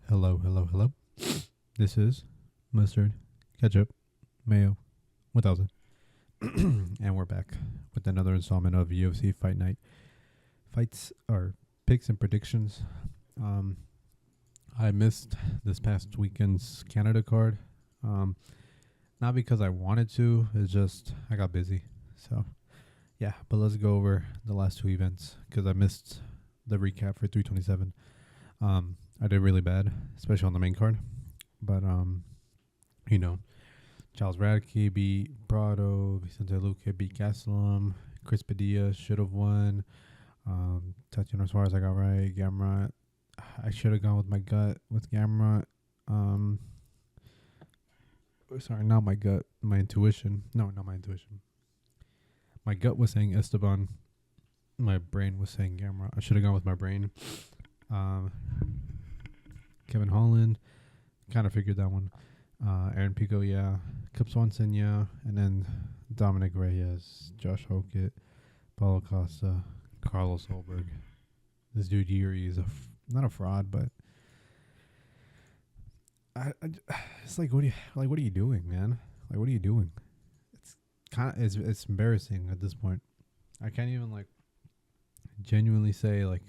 Hello, hello, hello. This is Mustardketchupmayo 1000. And we're back with another installment of UFC Fight Night. Fights or picks and predictions. I missed this past weekend's Canada card. Not because I wanted to, it's just I got busy. So, yeah, but let's go over the last two events because I missed the recap for 327. I did really bad, especially on the main card. But, Charles Radke beat Prado, Vicente Luque beat Gastelum, Chris Padilla should have won. Tatiana Suarez I got right. Gamrot, I should have gone with my gut with Gamrot. Sorry, not my gut, my intuition. No, not my intuition. My gut was saying Esteban. My brain was saying Gamrot. I should have gone with my brain. Kevin Holland, kind of figured that one. Aaron Pico, yeah. Cup Swanson, yeah. And then Dominic Reyes, Josh Hokett, Paulo Costa, Carlos Holberg. This dude Yuri is not a fraud, but it's like, what are you doing, man? Like, what are you doing? It's kind of it's embarrassing at this point. I can't even like genuinely say like,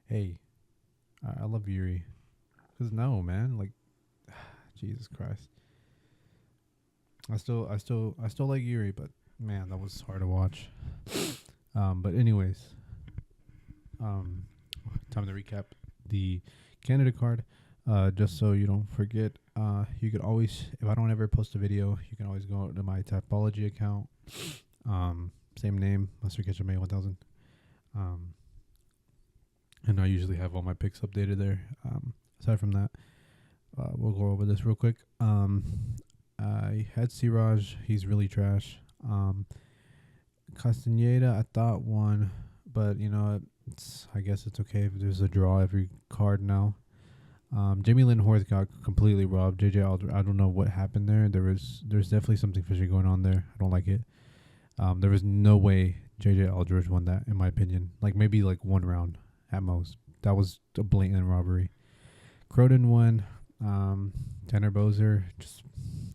hey, I love Yuri. Cause no, man, like, Jesus Christ. I still like Yuri, but man, that was hard to watch. But anyways, time to recap the Canada card. Just so you don't forget, you could always, if I don't ever post a video, you can always go to my Tapology account. Same name, Mustardketchupmayo 1000. And I usually have all my picks updated there. Aside from that, we'll go over this real quick. I had Siraj. He's really trash. Castaneda, I thought won, but I guess it's okay if there's a draw every card now. Jamie Lynn Horth got completely robbed. JJ Aldridge, I don't know what happened there. There's definitely something fishy going on there. I don't like it. There was no way JJ Aldridge won that, in my opinion. Like maybe like one round at most. That was a blatant robbery. Croden won. Tanner Bozer, just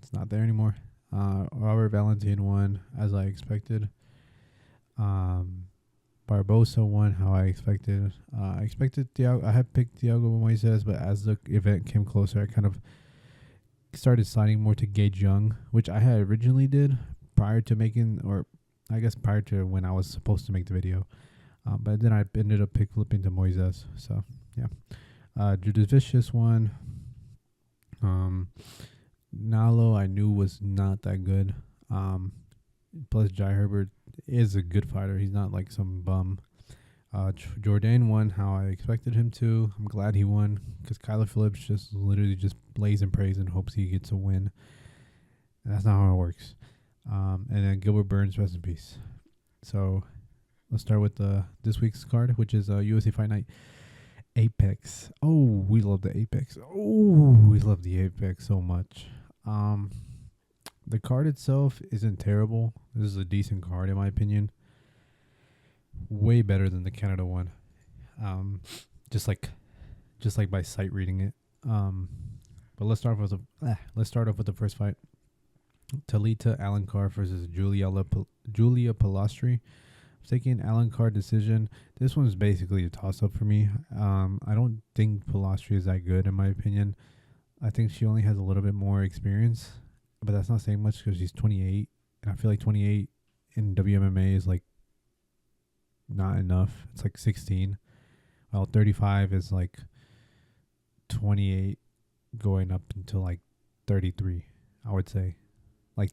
it's not there anymore. Robert Valentin won, as I expected. Barbosa won, how I expected. I expected Thiago. I had picked Thiago Moises, but as the event came closer, I kind of started sliding more to Gage Young, which I had originally did prior to making, or I guess prior to when I was supposed to make the video. But then I ended up flipping to Moises. So yeah. Judas Vicious won. Nalo I knew was not that good. Plus Jai Herbert is a good fighter. He's not like some bum. Jourdain won how I expected him to. I'm glad he won because Kyler Phillips just literally just plays and prays and hopes he gets a win. And that's not how it works. And then Gilbert Burns, rest in peace. So let's start with this week's card, which is UFC Fight Night Apex. Oh, we love the Apex. Oh, we love the Apex so much. The card itself isn't terrible. This is a decent card in my opinion. Way better than the Canada one. Just like by sight reading it. But let's start off with the first fight. Talita Alencar versus Julia Palastri. I'm taking Alencar decision. This one's basically a toss-up for me. I don't think Palastri is that good in my opinion. I think she only has a little bit more experience, but that's not saying much because she's 28, and I feel like 28 in WMMA is like not enough. It's like 16. Well, 35 is like 28 going up until like 33, I would say. Like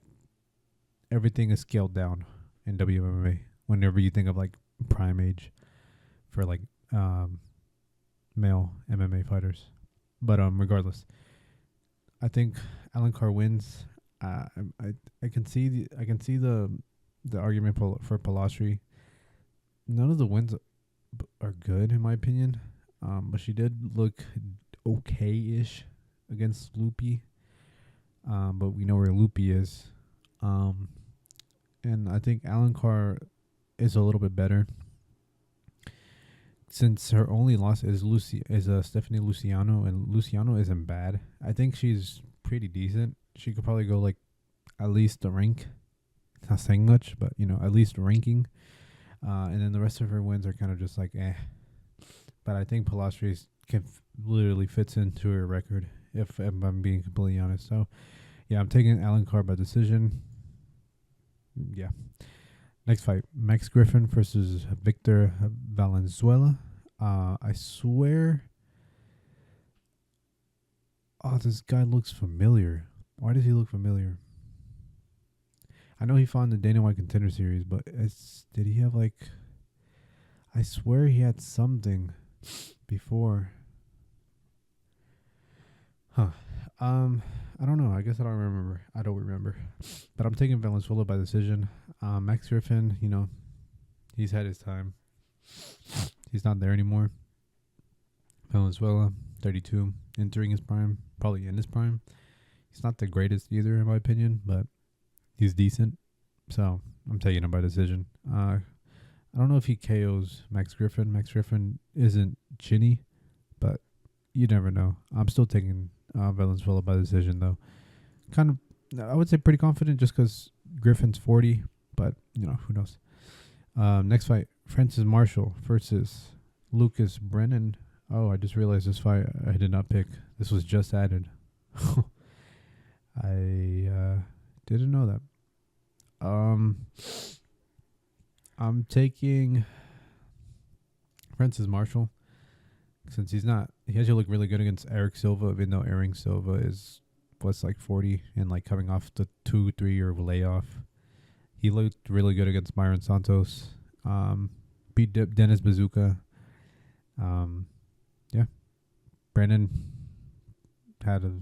everything is scaled down in WMMA whenever you think of like prime age for like male MMA fighters. But regardless, I think Alencar wins. I can see the argument for Palastri. None of the wins are good in my opinion. But she did look okay-ish against Loopy. But we know where Loopy is. And I think Alencar is a little bit better. since her only loss is Stephanie Luciano, and Luciano isn't bad. I think she's pretty decent. She could probably go like at least a rank. Not saying much, but at least ranking. And then the rest of her wins are kind of just like eh. But I think Pilastres literally fits into her record, if I'm being completely honest. So yeah, I'm taking Alan Carr by decision. Yeah. Next fight, Max Griffin versus Victor Valenzuela. I swear. Oh, this guy looks familiar. Why does he look familiar? I know he fought in the Dana White Contender Series, but did he have like? I swear he had something before. Huh. I don't know. I guess I don't remember. But I'm taking Valenzuela by decision. Max Griffin, he's had his time. He's not there anymore. Valenzuela, 32, entering his prime, probably in his prime. He's not the greatest either, in my opinion, but he's decent. So I'm taking him by decision. I don't know if he KOs Max Griffin. Max Griffin isn't chinny, but you never know. I'm still taking Valenzuela by decision, though. Kind of, I would say pretty confident just because Griffin's 40, but, who knows. Next fight, Francis Marshall versus Lucas Brennan. Oh, I just realized this fight I did not pick. This was just added. I didn't know that. I'm taking Francis Marshall since he has to look really good against Eric Silva, even though Eric Silva was like 40 and like coming off the 2-3 year layoff. He looked really good against Myron Santos. Beat Dennis Bazooka. Yeah. Brandon had a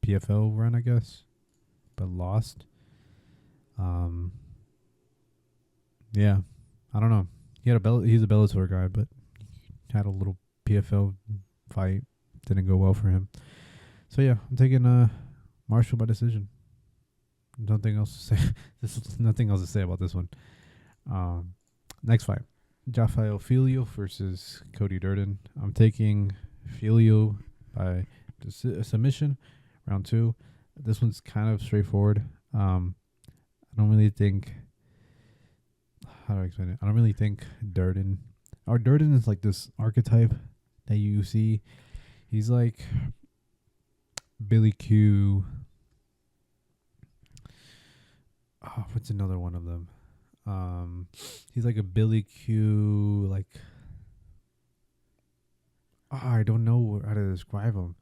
PFL run, I guess, but lost. Yeah, I don't know. He's a Bellator guy, but had a little PFL fight. Didn't go well for him. So yeah, I'm taking Marshall by decision. Nothing else to say. Nothing else to say about this one. Next fight, Rafael Filho versus Cody Durden. I'm taking Filho by submission, round 2. This one's kind of straightforward. I don't really think. How do I explain it? I don't really think Durden. Durden is like this archetype that you see. He's like Billy Q. Oh, what's another one of them? He's like a Billy Q. Like, I don't know how to describe him.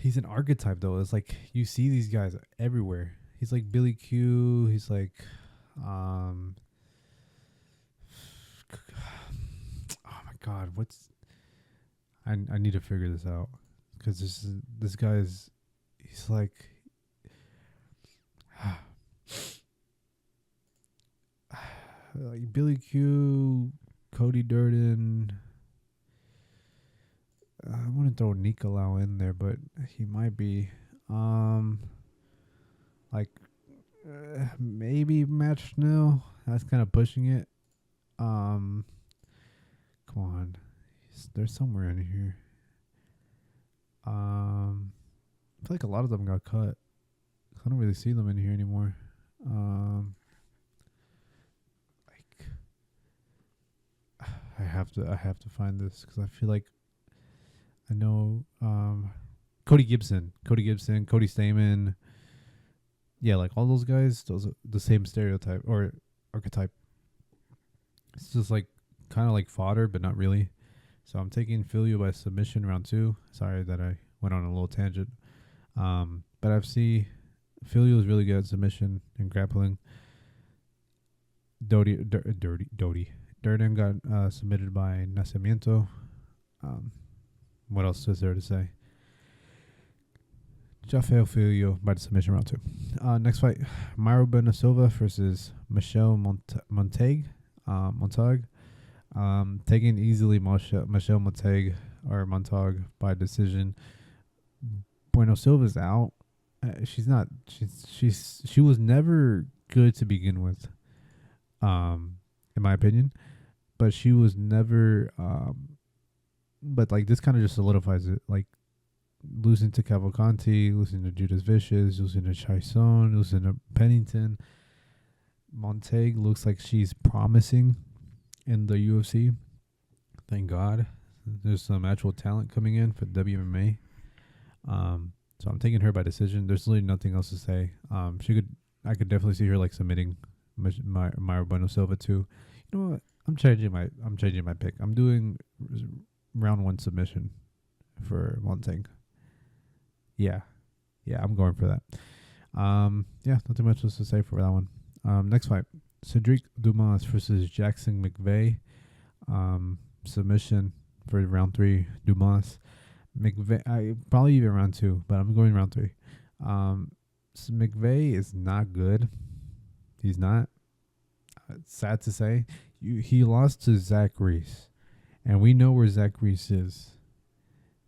He's an archetype though. It's like you see these guys everywhere. He's like Billy Q. He's like, oh my God, I need to figure this out because this guy he's like, like Billy Q, Cody Durden. I want to throw Nicolau in there, but he might be maybe Matt Schnell. That's kind of pushing it. Come on, there's somewhere in here. I feel like a lot of them got cut. I don't really see them in here anymore. I have to find this because I feel like I know Cody Gibson, Cody Stamen. Yeah, like all those guys, those are the same stereotype or archetype. It's just like kind of like fodder, but not really. So I'm taking Filho by submission, round 2. Sorry that I went on a little tangent. But I've seen Filho is really good at submission and grappling. Durden got submitted by Nacimiento. What else is there to say? Rafael Filho by the submission, round 2. Next fight, Mauro Bueno Silva versus Michel Montag. Taking easily Michel Montag by decision. Bueno Silva's out. She was never good to begin with, in my opinion. but she was never. But like this kind of just solidifies it. Like losing to Cavalcanti, losing to Judas Vicious, losing to Chison, losing to Pennington. Montague looks like she's promising in the UFC. Thank God. There's some actual talent coming in for WMA. So I'm taking her by decision. There's literally nothing else to say. I could definitely see her like submitting Myra Bueno Silva too. You know what? I'm changing my pick. I'm doing round 1 submission for Montague. Yeah, I'm going for that. Nothing much else to say for that one. Next fight, Cedric Dumas versus Jackson McVeigh. Submission for round 3, Dumas. McVeigh, probably even round 2, but I'm going round 3. So McVeigh is not good. He's not. It's sad to say. He lost to Zach Reese, and we know where Zach Reese is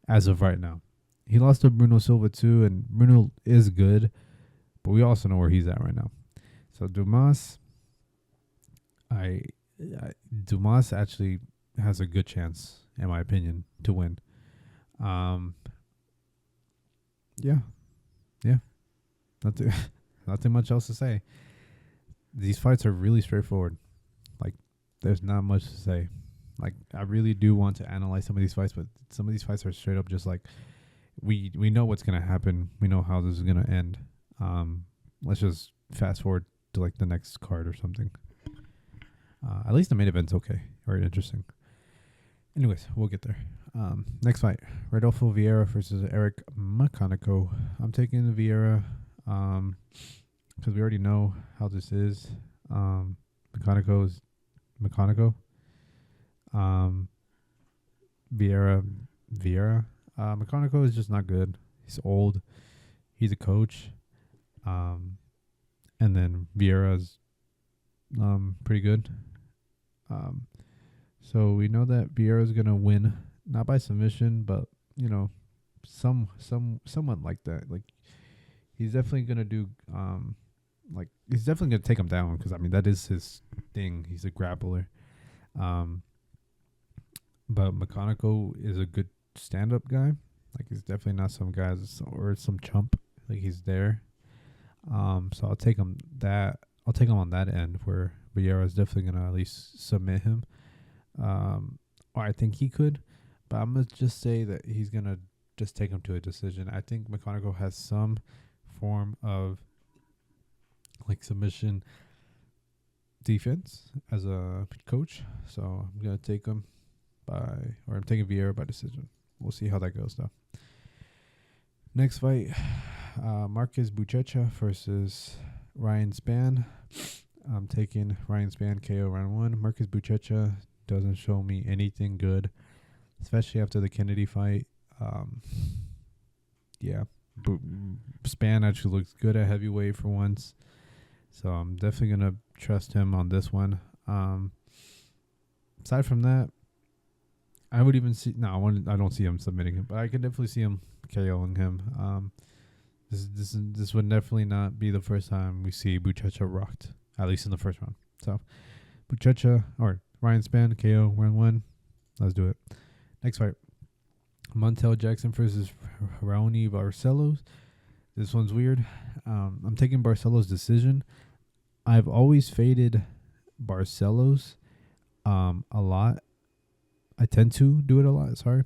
as of right now. He lost to Bruno Silva too, and Bruno is good, but we also know where he's at right now. So Dumas, Dumas actually has a good chance, in my opinion, to win. Nothing much else to say. These fights are really straightforward. Like, there's not much to say. Like, I really do want to analyze some of these fights, but some of these fights are straight up just like, we know what's gonna happen. We know how this is gonna end. Let's just fast forward to like the next card or something. At least the main event's okay, very interesting. Anyways, we'll get there. Next fight, Rodolfo Vieira versus Eric McConaughey. I'm taking the Vieira because we already know how this is. McConaughey. Vieira. McConaughey is just not good. He's old. He's a coach. And then Vieira's pretty good. So we know that Vieira's gonna win, not by submission, but you know, somewhat like that. Like he's definitely gonna do he's definitely gonna take him down because I mean that is his thing. He's a grappler. But McConaughey is a good stand-up guy. Like he's definitely not some guy or some chump. Like he's there. So I'll take him on that end where Vieira is definitely gonna at least submit him. Or I think he could, but I'm gonna just say that he's gonna just take him to a decision. I think McConaughey has some form of like submission defense as a coach, so I'm gonna take him I'm taking Vieira by decision. We'll see how that goes though. Next fight, Marcus Buchecha versus Ryan Spann. I'm taking Ryan Spann KO round 1. Marcus Buchecha doesn't show me anything good, especially after the Kennedy fight. Spann actually looks good at heavyweight for once, so I'm definitely gonna trust him on this one. Aside from that, I would even see I don't see him submitting him, but I could definitely see him KOing him. This would definitely not be the first time we see Buchecha rocked, at least in the first round. So Buchecha or Ryan Spann KO round 1. Let's do it. Next fight, Montel Jackson versus Raoni Barcelos. This one's weird. I'm taking Barcelos decision. I've always faded Barcelos a lot. I tend to do it a lot. Sorry.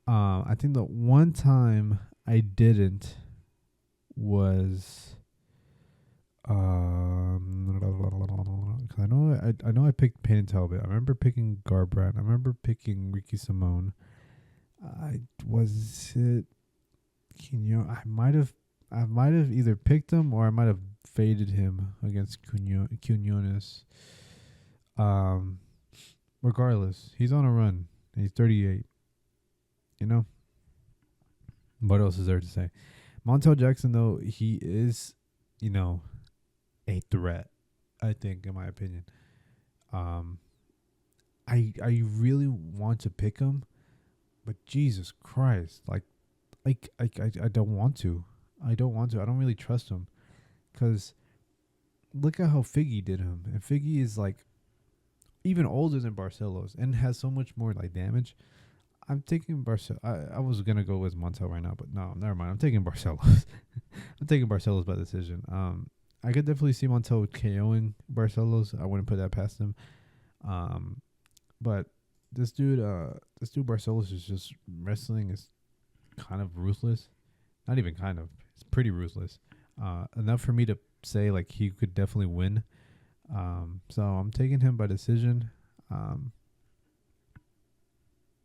I think the one time I didn't was cause I know I picked Payne Talbot. I remember picking Garbrandt. I remember picking Ricky Simone. Was it Quinones? I might have either picked him or I might have faded him against Quinones. Regardless, he's on a run. He's 38. You know? What else is there to say? Montel Jackson, though, he is, a threat, I think, in my opinion. I really want to pick him, but Jesus Christ, I don't want to. I don't really trust him, because look at how Figgy did him, and Figgy is like even older than Barcelos and has so much more like damage. I'm taking Barcelos. I was gonna go with Montel right now, but no, never mind. I'm taking Barcelos. I'm taking Barcelos by decision. I could definitely see Montel KOing Barcelos. I wouldn't put that past him. But this dude Barcelos is just wrestling is kind of ruthless. Not even kind of. It's pretty ruthless. Enough for me to say like he could definitely win. So I'm taking him by decision.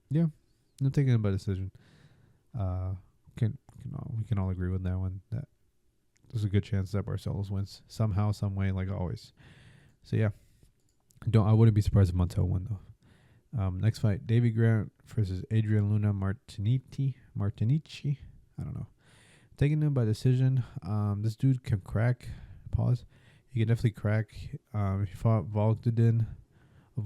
Yeah, I'm taking him by decision. We can all agree with that one. That there's a good chance that Barcelos wins somehow, some way, like always. So yeah, I wouldn't be surprised if Montel won though. Next fight, Davy Grant versus Adrian Luna Martinici. I don't know. Taking him by decision. This dude can crack. Pause. He can definitely crack. He fought Vologdin. I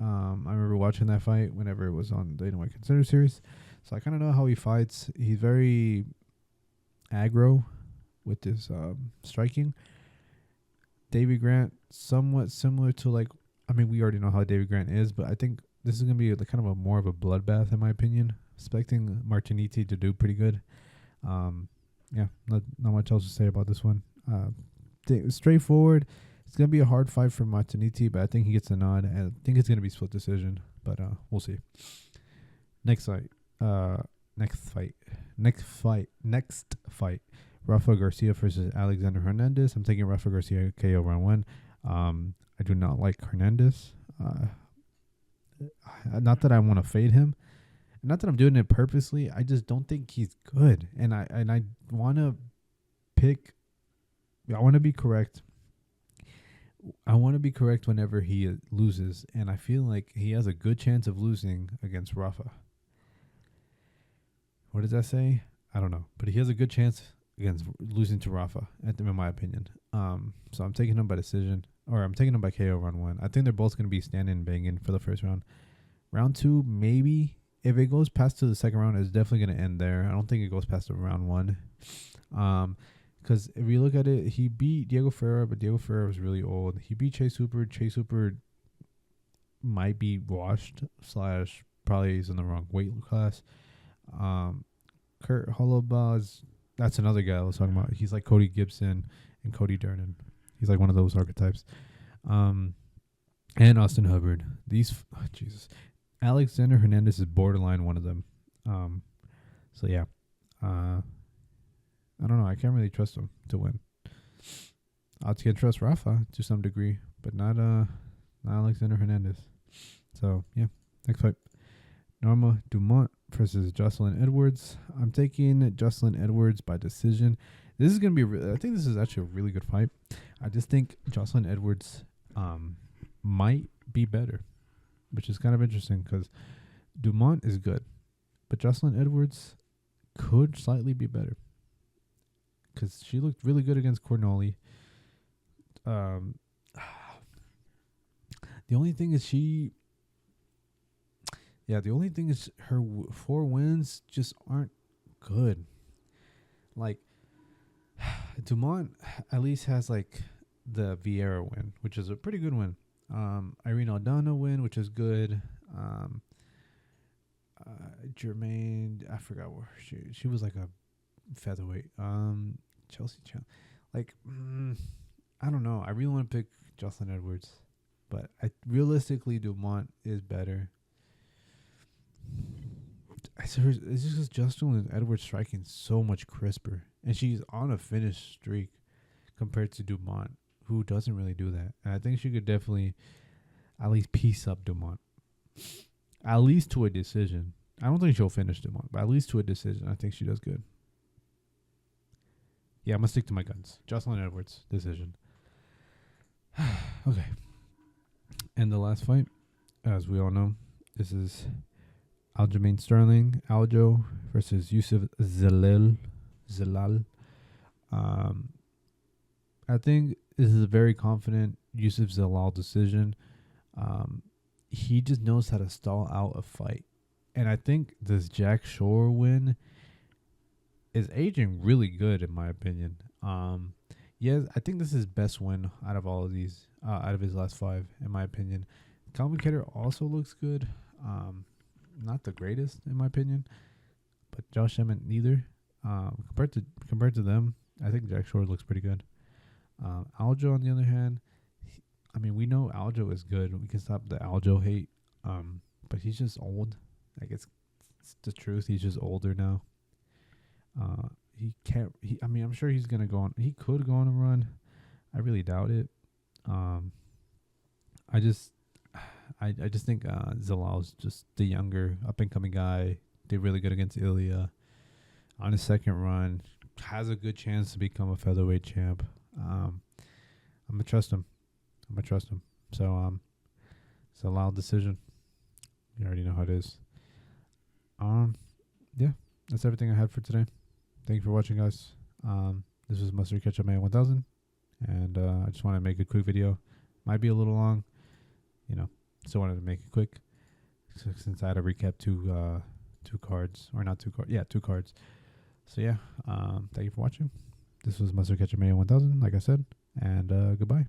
remember watching that fight whenever it was on the Dana White Contender Series. So I kind of know how he fights. He's very aggro with his striking. Davy Grant, somewhat similar to like, I mean, we already know how Davy Grant is, but I think this is going to be kind of a more of a bloodbath in my opinion. Expecting Martiniti to do pretty good. Yeah, not much else to say about this one. Straightforward. It's going to be a hard fight for Martiniti, but I think he gets a nod. And I think it's going to be split decision, but we'll see. Next fight. Rafa Garcia versus Alexander Hernandez. I'm taking Rafa Garcia KO round 1. I do not like Hernandez. Not that I want to fade him. Not that I'm doing it purposely. I just don't think he's good. And I want to pick. I want to be correct. I want to be correct whenever he loses. And I feel like he has a good chance of losing against Rafa. What does that say? I don't know. But he has a good chance against losing to Rafa, in my opinion. So I'm taking him by decision. Or I'm taking him by KO round 1. I think they're both going to be standing and banging for the first round. Round 2, maybe. If it goes past to the second round, it's definitely going to end there. I don't think it goes past the round 1. Because if you look at it, he beat Diego Ferreira, but Diego Ferreira was really old. He beat Chase Hooper. Chase Hooper might be washed / probably is in the wrong weight class. Kurt Hollowbaz, that's another guy I was talking about. He's like Cody Gibson and Cody Durden. He's like one of those archetypes. And Austin Hubbard. Jesus. Alexander Hernandez is borderline one of them. So yeah. I don't know. I can't really trust him to win. I can trust Rafa to some degree, but not Alexander Hernandez. So yeah. Next fight. Norma Dumont versus Jocelyn Edwards. I'm taking Jocelyn Edwards by decision. This is going to be I think this is actually a really good fight. I just think Jocelyn Edwards might be better, which is kind of interesting because Dumont is good, but Jocelyn Edwards could slightly be better because she looked really good against Cornoli. The only thing is her 4 wins just aren't good. Like, Dumont at least has like the Vieira win, which is a pretty good win. Irene Aldana win, which is good. Jermaine, I forgot where she was like a featherweight. Chelsea, like I don't know. I really want to pick Jocelyn Edwards, but realistically Dumont is better. It's just because Jocelyn Edwards striking so much crisper, and she's on a finished streak compared to Dumont, who doesn't really do that. And I think she could definitely at least piece up Dumont, at least to a decision. I don't think she'll finish Dumont, but at least to a decision. I think she does good. Yeah, I'm gonna stick to my guns. Jocelyn Edwards, decision. Okay. And the last fight, as we all know, this is Aljamain Sterling, Aljo versus Yusuf Zalal. I think this is a very confident Yusuf Zalal decision. He just knows how to stall out a fight. And I think this Jack Shore win is aging really good, in my opinion. I think this is his best win out of all of these, out of his last 5, in my opinion. Calvin Kattar also looks good. Not the greatest, in my opinion, but Josh Emmett neither. Compared to them, I think Jack Shore looks pretty good. Aljo, on the other hand, we know Aljo is good. We can stop the Aljo hate. But he's just old. Like it's the truth. He's just older now. He can't. I'm sure he's gonna go on. He could go on a run. I really doubt it. I just think Zalal's just the younger, up and coming guy. Did really good against Ilya on his second run. Has a good chance to become a featherweight champ. I'm gonna trust him. So Zalal decision. You already know how it is. Yeah, that's everything I had for today. Thank you for watching, guys. This was Mustardketchupmayo 1000, and I just want to make a quick video. Might be a little long, still wanted to make it quick since I had to recap two cards, or not 2 cards, 2 cards. So yeah, thank you for watching. This was Mustardketchupmayo 1000, like I said, and goodbye.